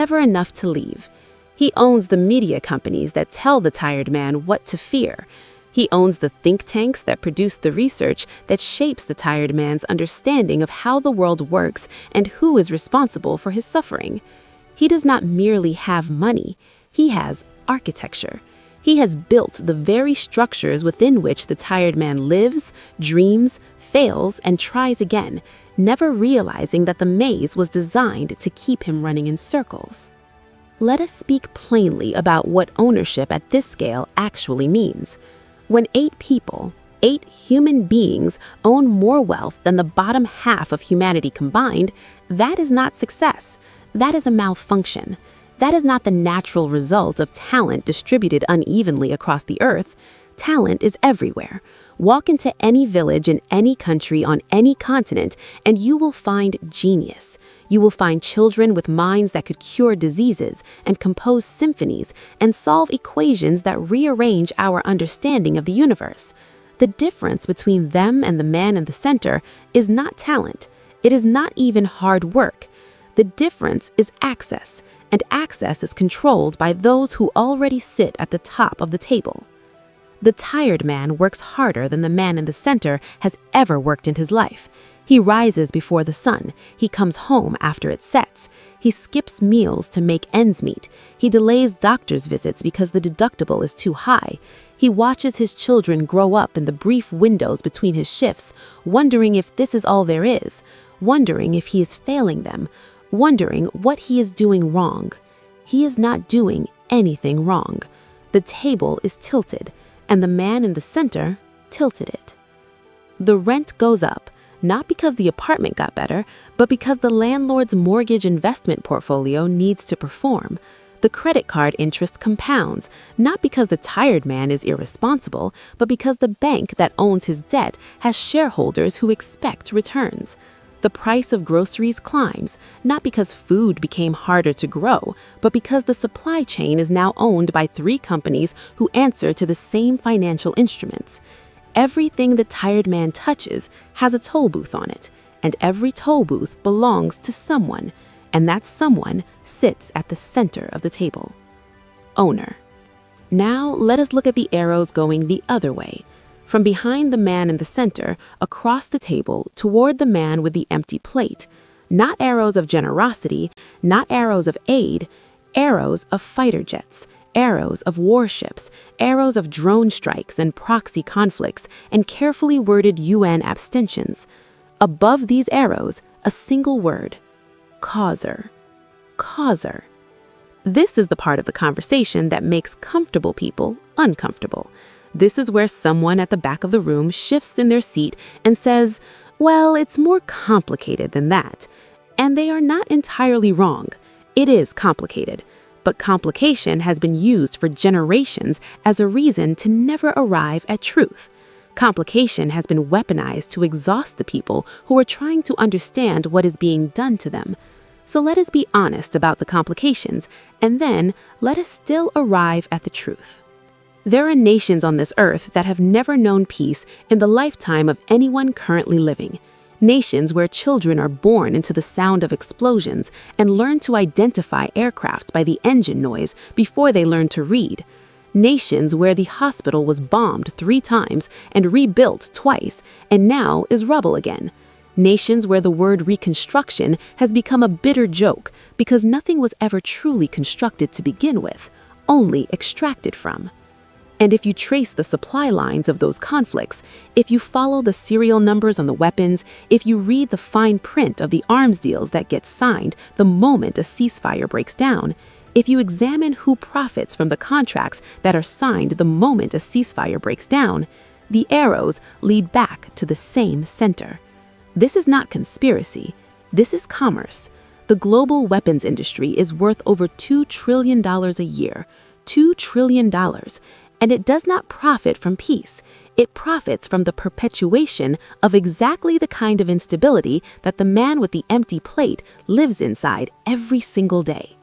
never enough to leave. He owns the media companies that tell the tired man what to fear. He owns the think tanks that produce the research that shapes the tired man's understanding of how the world works and who is responsible for his suffering. He does not merely have money, he has architecture. He has built the very structures within which the tired man lives, dreams, fails, and tries again, never realizing that the maze was designed to keep him running in circles. Let us speak plainly about what ownership at this scale actually means. When 8 people, 8 human beings, own more wealth than the bottom half of humanity combined, that is not success. That is a malfunction. That is not the natural result of talent distributed unevenly across the earth. Talent is everywhere. Walk into any village in any country on any continent, and you will find genius. You will find children with minds that could cure diseases and compose symphonies and solve equations that rearrange our understanding of the universe. The difference between them and the man in the center is not talent. It is not even hard work. The difference is access, and access is controlled by those who already sit at the top of the table. The tired man works harder than the man in the center has ever worked in his life. He rises before the sun. He comes home after it sets. He skips meals to make ends meet. He delays doctor's visits because the deductible is too high. He watches his children grow up in the brief windows between his shifts, wondering if this is all there is, wondering if he is failing them, wondering what he is doing wrong. He is not doing anything wrong. The table is tilted, and the man in the center tilted it. The rent goes up, not because the apartment got better, but because the landlord's mortgage investment portfolio needs to perform. The credit card interest compounds, not because the tired man is irresponsible, but because the bank that owns his debt has shareholders who expect returns. The price of groceries climbs, not because food became harder to grow, but because the supply chain is now owned by 3 companies who answer to the same financial instruments. Everything the tired man touches has a toll booth on it, and every toll booth belongs to someone, and that someone sits at the center of the table. Owner. Now let us look at the arrows going the other way. From behind the man in the center, across the table, toward the man with the empty plate. Not arrows of generosity, not arrows of aid, arrows of fighter jets, arrows of warships, arrows of drone strikes and proxy conflicts, and carefully worded UN abstentions. Above these arrows, a single word: causer. Causer. This is the part of the conversation that makes comfortable people uncomfortable. This is where someone at the back of the room shifts in their seat and says, well, it's more complicated than that. And they are not entirely wrong. It is complicated. But complication has been used for generations as a reason to never arrive at truth. Complication has been weaponized to exhaust the people who are trying to understand what is being done to them. So let us be honest about the complications, and then let us still arrive at the truth. There are nations on this earth that have never known peace in the lifetime of anyone currently living. Nations where children are born into the sound of explosions and learn to identify aircraft by the engine noise before they learn to read. Nations where the hospital was bombed 3 times and rebuilt twice and now is rubble again. Nations where the word reconstruction has become a bitter joke because nothing was ever truly constructed to begin with, only extracted from. And if you trace the supply lines of those conflicts, if you follow the serial numbers on the weapons, if you read the fine print of the arms deals that get signed the moment a ceasefire breaks down, if you examine who profits from the contracts that are signed the moment a ceasefire breaks down, the arrows lead back to the same center. This is not conspiracy. This is commerce. The global weapons industry is worth over $2 trillion a year. $2 trillion. And it does not profit from peace. It profits from the perpetuation of exactly the kind of instability that the man with the empty plate lives inside every single day.